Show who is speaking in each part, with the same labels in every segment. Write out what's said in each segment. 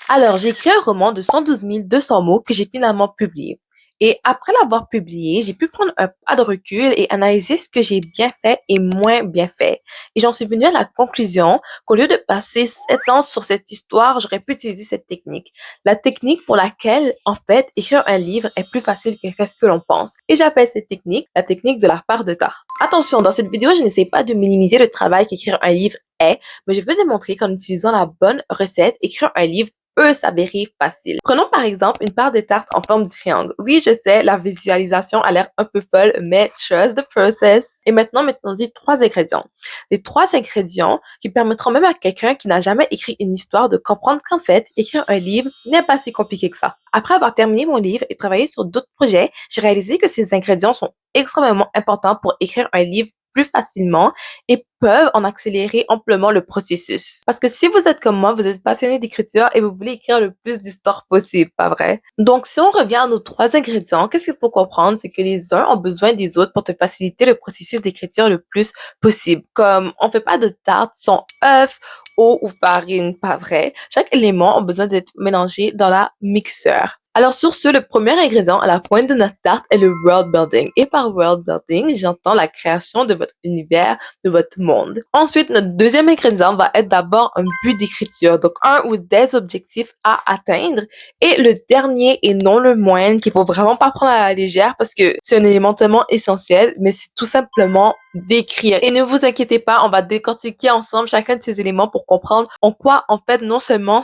Speaker 1: Alors, j'ai écrit un roman de 112 200 mots que j'ai finalement publié. Et après l'avoir publié, j'ai pu prendre un pas de recul et analyser ce que j'ai bien fait et moins bien fait. Et j'en suis venue à la conclusion qu'au lieu de passer 7 ans sur cette histoire, j'aurais pu utiliser cette technique. La technique pour laquelle, en fait, écrire un livre est plus facile que ce que l'on pense. Et j'appelle cette technique la technique de la part de tarte. Attention, dans cette vidéo, je n'essaie pas de minimiser le travail qu'écrire un livre est, mais je veux démontrer qu'en utilisant la bonne recette, écrire un livre peut s'avérer facile. Prenons par exemple une part de tarte en forme de triangle. Oui, je sais, la visualisation a l'air un peu folle, mais trust the process. Et maintenant, mettons-y 3 ingrédients. Les 3 ingrédients qui permettront même à quelqu'un qui n'a jamais écrit une histoire de comprendre qu'en fait, écrire un livre n'est pas si compliqué que ça. Après avoir terminé mon livre et travaillé sur d'autres projets, j'ai réalisé que ces ingrédients sont extrêmement importants pour écrire un livre plus facilement et peuvent en accélérer amplement le processus. Parce que si vous êtes comme moi, vous êtes passionné d'écriture et vous voulez écrire le plus d'histoires possible, pas vrai? Donc, si on revient à nos 3 ingrédients, qu'est-ce qu'il faut comprendre? C'est que les uns ont besoin des autres pour te faciliter le processus d'écriture le plus possible. Comme on fait pas de tarte sans œufs, eau ou farine, pas vrai? Chaque élément a besoin d'être mélangé dans la mixeur. Alors sur ce, le premier ingrédient à la pointe de notre tarte est le world building. Et par world building, j'entends la création de votre univers, de votre monde. Ensuite, notre deuxième ingrédient va être d'abord un but d'écriture, donc un ou des objectifs à atteindre. Et le dernier et non le moindre, qu'il faut vraiment pas prendre à la légère parce que c'est un élément tellement essentiel, mais c'est tout simplement d'écrire. Et ne vous inquiétez pas, on va décortiquer ensemble chacun de ces éléments pour comprendre en quoi, en fait, non seulement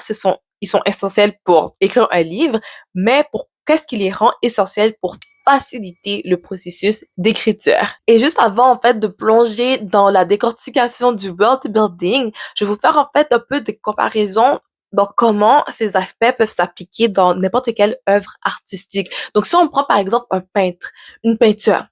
Speaker 1: ils sont essentiels pour écrire un livre, mais pour qu'est-ce qui les rend essentiels pour faciliter le processus d'écriture. Et juste avant, en fait, de plonger dans la décortication du world building, je vais vous faire, en fait, un peu de comparaison dans comment ces aspects peuvent s'appliquer dans n'importe quelle œuvre artistique. Donc, si on prend, par exemple, un peintre, une peinture.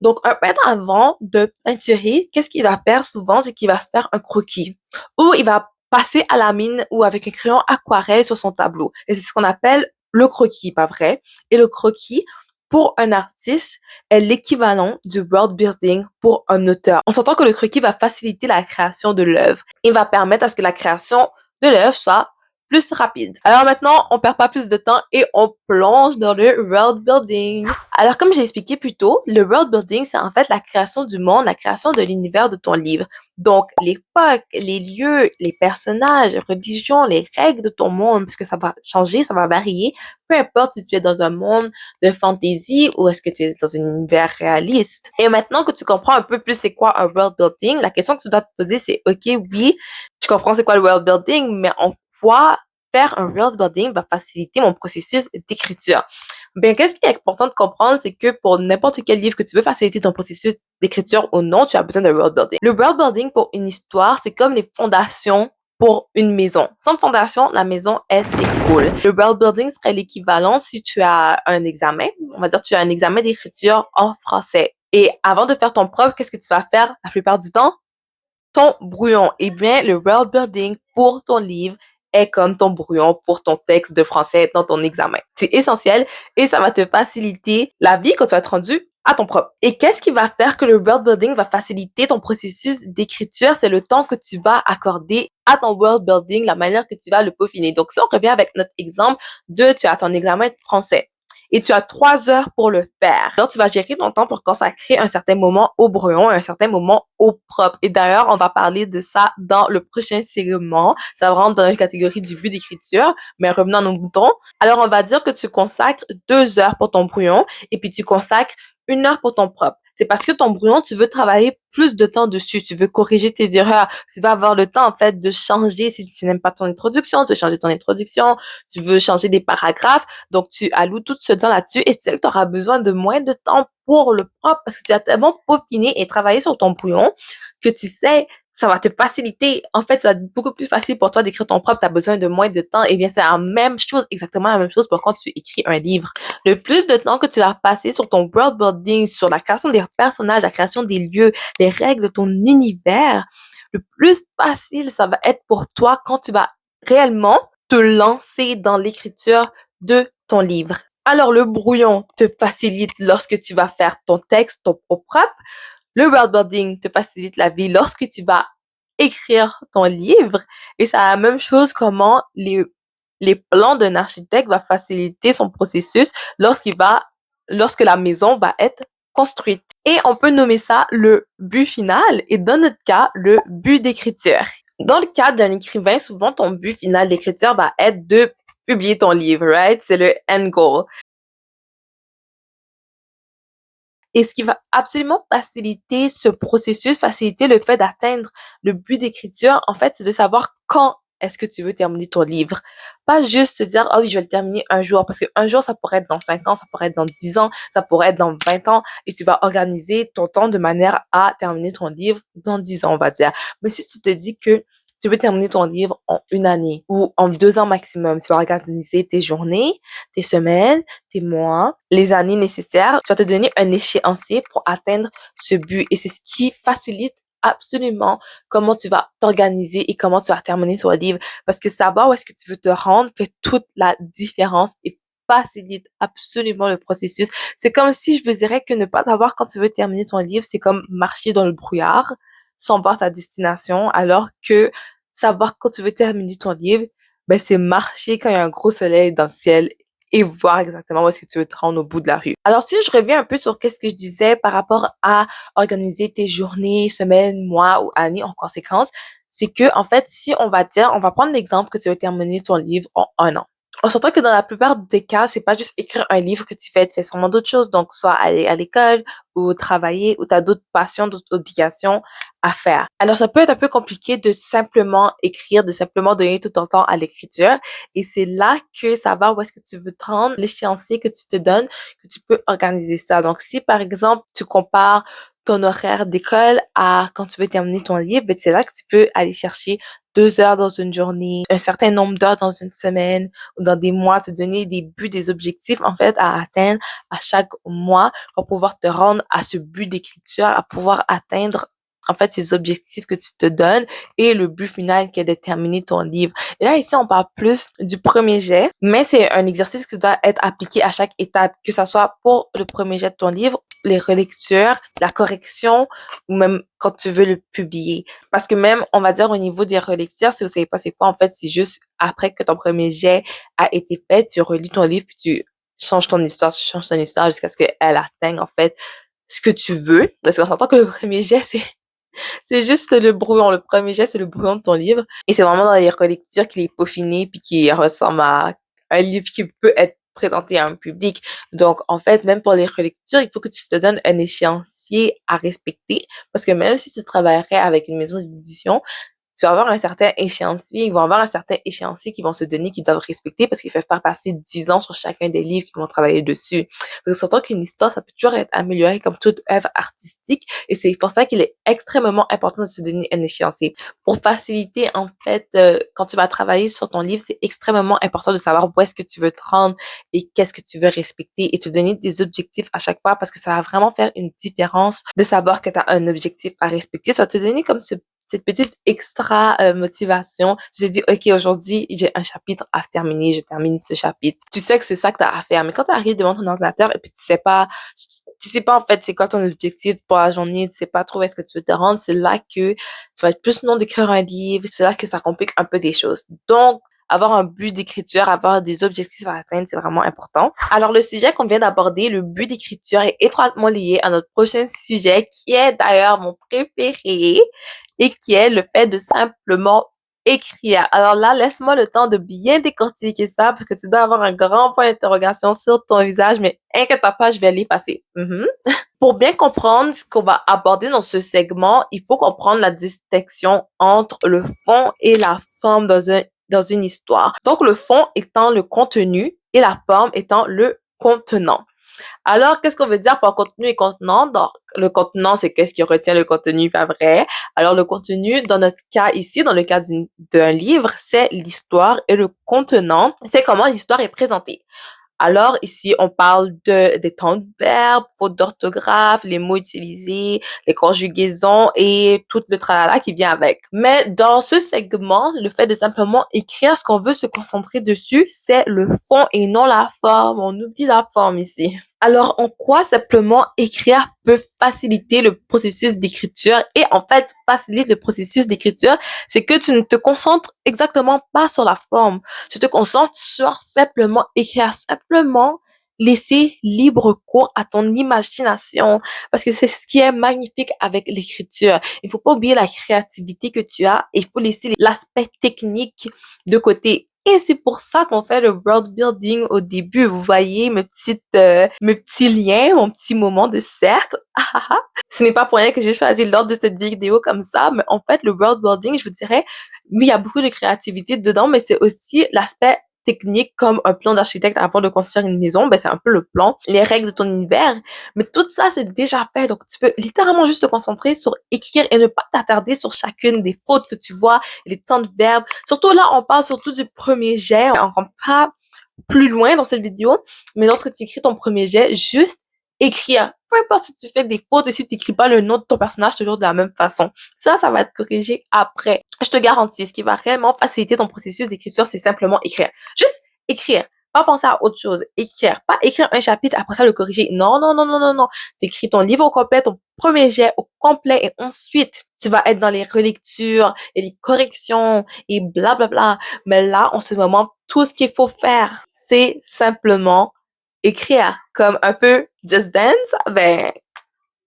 Speaker 1: Donc, un peintre, avant de peinturer, qu'est-ce qu'il va faire souvent? C'est qu'il va se faire un croquis. Ou il va passer à la mine ou avec un crayon aquarelle sur son tableau. Et c'est ce qu'on appelle le croquis, pas vrai? Et le croquis, pour un artiste, est l'équivalent du world building pour un auteur. On s'entend que le croquis va faciliter la création de l'œuvre. Il va permettre à ce que la création de l'œuvre soit plus rapide. Alors maintenant, on perd pas plus de temps et on plonge dans le world building. Alors comme j'ai expliqué plus tôt, le world building, c'est en fait la création du monde, la création de l'univers de ton livre. Donc l'époque, les lieux, les personnages, les religions, les règles de ton monde, parce que ça va changer, ça va varier. Peu importe si tu es dans un monde de fantasy ou est-ce que tu es dans un univers réaliste. Et maintenant que tu comprends un peu plus c'est quoi un world building, la question que tu dois te poser c'est, ok, oui, je comprends c'est quoi le world building, mais en quoi faire un world building va faciliter mon processus d'écriture? Ben, qu'est-ce qui est important de comprendre, c'est que pour n'importe quel livre que tu veux faciliter ton processus d'écriture ou non, tu as besoin de world building. Le world building pour une histoire, c'est comme les fondations pour une maison. Sans fondation, la maison, elle s'écroule. Le world building serait l'équivalent si tu as un examen. On va dire tu as un examen d'écriture en français. Et avant de faire ton prof, qu'est-ce que tu vas faire la plupart du temps? Ton brouillon. Eh bien, le world building pour ton livre est comme ton brouillon pour ton texte de français dans ton examen. C'est essentiel et ça va te faciliter la vie quand tu vas être rendu à ton propre. Et qu'est-ce qui va faire que le world building va faciliter ton processus d'écriture? C'est le temps que tu vas accorder à ton world building, la manière que tu vas le peaufiner. Donc, si on revient avec notre exemple de tu as ton examen de français et tu as 3 heures pour le faire. Alors, tu vas gérer ton temps pour consacrer un certain moment au brouillon et un certain moment au propre. Et d'ailleurs, on va parler de ça dans le prochain segment. Ça rentre dans la catégorie du but d'écriture, mais revenons à nos boutons. Alors, on va dire que tu consacres 2 heures pour ton brouillon et puis tu consacres 1 heure pour ton propre. C'est parce que ton brouillon, tu veux travailler plus de temps dessus, tu veux corriger tes erreurs, tu vas avoir le temps en fait de changer si tu n'aimes pas ton introduction, tu veux changer ton introduction, tu veux changer des paragraphes, donc tu alloues tout ce temps là-dessus et tu sais que tu auras besoin de moins de temps pour le propre parce que tu as tellement peaufiné et travaillé sur ton brouillon que tu sais ça va te faciliter. En fait, ça va être beaucoup plus facile pour toi d'écrire ton propre. Tu as besoin de moins de temps. Eh bien, c'est la même chose, exactement la même chose pour quand tu écris un livre. Le plus de temps que tu vas passer sur ton world building, sur la création des personnages, la création des lieux, les règles de ton univers, le plus facile ça va être pour toi quand tu vas réellement te lancer dans l'écriture de ton livre. Alors, le brouillon te facilite lorsque tu vas faire ton texte, ton propre. Le world building te facilite la vie lorsque tu vas écrire ton livre. Et c'est la même chose comment les les plans d'un architecte va faciliter son processus lorsque la maison va être construite. Et on peut nommer ça le but final et dans notre cas, le but d'écriture. Dans le cas d'un écrivain, souvent ton but final d'écriture va être de publier ton livre, right? C'est le end goal. Et ce qui va absolument faciliter ce processus, faciliter le fait d'atteindre le but d'écriture, en fait, c'est de savoir quand est-ce que tu veux terminer ton livre. Pas juste se dire, oh oui, je vais le terminer un jour, parce qu'un jour, ça pourrait être dans 5 ans, ça pourrait être dans 10 ans, ça pourrait être dans 20 ans, et tu vas organiser ton temps de manière à terminer ton livre dans 10 ans, on va dire. Mais si tu te dis que tu veux terminer ton livre en 1 année ou en 2 ans maximum, tu vas organiser tes journées, tes semaines, tes mois, les années nécessaires. Tu vas te donner un échéancier pour atteindre ce but. Et c'est ce qui facilite absolument comment tu vas t'organiser et comment tu vas terminer ton livre. Parce que savoir où est-ce que tu veux te rendre fait toute la différence et facilite absolument le processus. C'est comme si je vous dirais que ne pas savoir quand tu veux terminer ton livre, c'est comme marcher dans le brouillard sans voir ta destination, alors que savoir quand tu veux terminer ton livre, ben c'est marcher quand il y a un gros soleil dans le ciel et voir exactement où est-ce que tu veux te rendre au bout de la rue. Alors, si je reviens un peu sur qu'est-ce que je disais par rapport à organiser tes journées, semaines, mois ou années en conséquence, c'est que, en fait, si on va dire, on va prendre l'exemple que tu veux terminer ton livre en 1 an. On s'entend que dans la plupart des cas, c'est pas juste écrire un livre que tu fais sûrement d'autres choses, donc soit aller à l'école ou travailler ou t'as d'autres passions, d'autres obligations à faire. Alors, ça peut être un peu compliqué de simplement écrire, de simplement donner tout ton temps à l'écriture. Et c'est là que ça va où est-ce que tu veux te rendre, l'échéancier que tu te donnes, que tu peux organiser ça. Donc, si par exemple, tu compares ton horaire d'école à quand tu veux terminer ton livre, ben, c'est là que tu peux aller chercher 2 heures dans une journée, un certain nombre d'heures dans une semaine ou dans des mois, te donner des buts, des objectifs, en fait, à atteindre à chaque mois pour pouvoir te rendre à ce but d'écriture, à pouvoir atteindre en fait, ces objectifs que tu te donnes et le but final qui est de terminer ton livre. Et là, ici, on parle plus du premier jet, mais c'est un exercice qui doit être appliqué à chaque étape, que ça soit pour le premier jet de ton livre, les relectures, la correction ou même quand tu veux le publier. Parce que même, on va dire au niveau des relectures, si vous savez pas c'est quoi, en fait, c'est juste après que ton premier jet a été fait, tu relis ton livre puis tu changes ton histoire jusqu'à ce qu'elle atteigne, en fait, ce que tu veux. Parce qu'on s'entend que le premier jet, c'est juste le brouillon. Le premier jet, c'est le brouillon de ton livre. Et c'est vraiment dans les relectures qu'il est peaufiné puis qui ressemble à un livre qui peut être présenté à un public. Donc, en fait, même pour les relectures, il faut que tu te donnes un échéancier à respecter parce que même si tu travaillerais avec une maison d'édition, tu vas avoir un certain échéancier, ils vont avoir un certain échéancier qu'ils vont se donner, qu'ils doivent respecter parce qu'ils peuvent faire passer 10 ans sur chacun des livres qu'ils vont travailler dessus. Parce que surtout qu'une histoire, ça peut toujours être amélioré comme toute œuvre artistique et c'est pour ça qu'il est extrêmement important de se donner un échéancier. Pour faciliter, en fait, quand tu vas travailler sur ton livre, c'est extrêmement important de savoir où est-ce que tu veux te rendre et qu'est-ce que tu veux respecter et te donner des objectifs à chaque fois parce que ça va vraiment faire une différence de savoir que tu as un objectif à respecter. Ça va te donner comme cette petite extra motivation. Tu te dis, OK, aujourd'hui, j'ai un chapitre à terminer, je termine ce chapitre. Tu sais que c'est ça que tu as à faire. Mais quand tu arrives devant ton ordinateur et puis tu sais pas en fait c'est quoi ton objectif pour la journée, tu sais pas trop où est-ce que tu veux te rendre, c'est là que tu vas être plus long d'écrire un livre, c'est là que ça complique un peu des choses. Donc, avoir un but d'écriture, avoir des objectifs à atteindre, c'est vraiment important. Alors, le sujet qu'on vient d'aborder, le but d'écriture, est étroitement lié à notre prochain sujet, qui est d'ailleurs mon préféré, et qui est le fait de simplement écrire. Alors là, laisse-moi le temps de bien décortiquer ça, parce que tu dois avoir un grand point d'interrogation sur ton visage, mais inquiète-toi pas, je vais l'effacer. Pour bien comprendre ce qu'on va aborder dans ce segment, il faut comprendre la distinction entre le fond et la forme dans une histoire. Donc, le fond étant le contenu et la forme étant le contenant. Alors, qu'est-ce qu'on veut dire par contenu et contenant? Donc, le contenant, c'est qu'est-ce qui retient le contenu, pas vrai? Alors, le contenu, dans notre cas ici, dans le cas d'un livre, c'est l'histoire et le contenant, c'est comment l'histoire est présentée. Alors, ici, on parle des temps de verbe, fautes d'orthographe, les mots utilisés, les conjugaisons et tout le tralala qui vient avec. Mais dans ce segment, le fait de simplement écrire ce qu'on veut se concentrer dessus, c'est le fond et non la forme. On oublie la forme ici. Alors, en quoi simplement écrire peut faciliter le processus d'écriture et en fait, facilite le processus d'écriture, c'est que tu ne te concentres exactement pas sur la forme. Tu te concentres sur simplement écrire, simplement laisser libre cours à ton imagination parce que c'est ce qui est magnifique avec l'écriture. Il faut pas oublier la créativité que tu as et il faut laisser l'aspect technique de côté. Et c'est pour ça qu'on fait le world building au début. Vous voyez mes petits liens, mon petit moment de cercle. Ce n'est pas pour rien que j'ai choisi l'ordre de cette vidéo comme ça, mais en fait, le world building, je vous dirais, oui, il y a beaucoup de créativité dedans, mais c'est aussi l'aspect technique comme un plan d'architecte avant de construire une maison, ben c'est un peu le plan, les règles de ton univers, mais tout ça c'est déjà fait, donc tu peux littéralement juste te concentrer sur écrire et ne pas t'attarder sur chacune des fautes que tu vois, les temps de verbes. Surtout là, on parle surtout du premier jet, on rentre pas plus loin dans cette vidéo, mais lorsque tu écris ton premier jet, juste écrire. Peu importe si tu fais des fautes et si tu n'écris pas le nom de ton personnage toujours de la même façon. Ça va être corrigé après. Je te garantis, ce qui va réellement faciliter ton processus d'écriture, c'est simplement écrire. Juste écrire. Pas penser à autre chose. Écrire. Pas écrire un chapitre, après ça le corriger. Non, non, non, non, non, non. T'écris ton livre au complet, ton premier jet au complet et ensuite, tu vas être dans les relectures et les corrections et blablabla. Bla, bla. Mais là, en ce moment, tout ce qu'il faut faire, c'est simplement écrire. Comme un peu Just Dance, ben,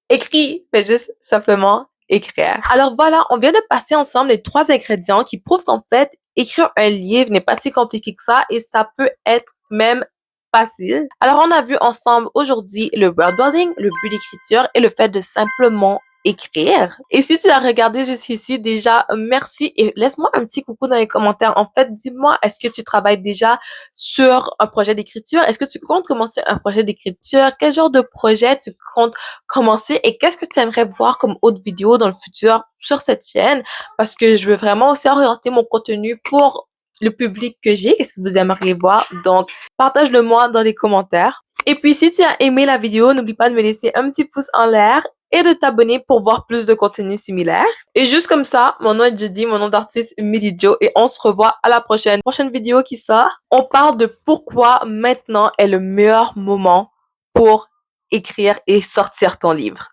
Speaker 1: écris, fais juste simplement écrire. Alors voilà, on vient de passer ensemble les 3 ingrédients qui prouvent qu'en fait, écrire un livre n'est pas si compliqué que ça et ça peut être même facile. Alors on a vu ensemble aujourd'hui le world building, le but d'écriture et le fait de simplement écrire. Et si tu as regardé jusqu'ici, déjà, merci et laisse-moi un petit coucou dans les commentaires. En fait, dis-moi, est-ce que tu travailles déjà sur un projet d'écriture? Est-ce que tu comptes commencer un projet d'écriture? Quel genre de projet tu comptes commencer et qu'est-ce que tu aimerais voir comme autre vidéo dans le futur sur cette chaîne? Parce que je veux vraiment aussi orienter mon contenu pour le public que j'ai. Qu'est-ce que vous aimeriez voir? Donc, partage-le moi dans les commentaires. Et puis, si tu as aimé la vidéo, n'oublie pas de me laisser un petit pouce en l'air et de t'abonner pour voir plus de contenu similaire. Et juste comme ça, mon nom est Judy, mon nom d'artiste Midi Joe et on se revoit à la prochaine vidéo qui sort. On parle de pourquoi maintenant est le meilleur moment pour écrire et sortir ton livre.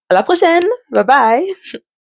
Speaker 1: À la prochaine! Bye bye!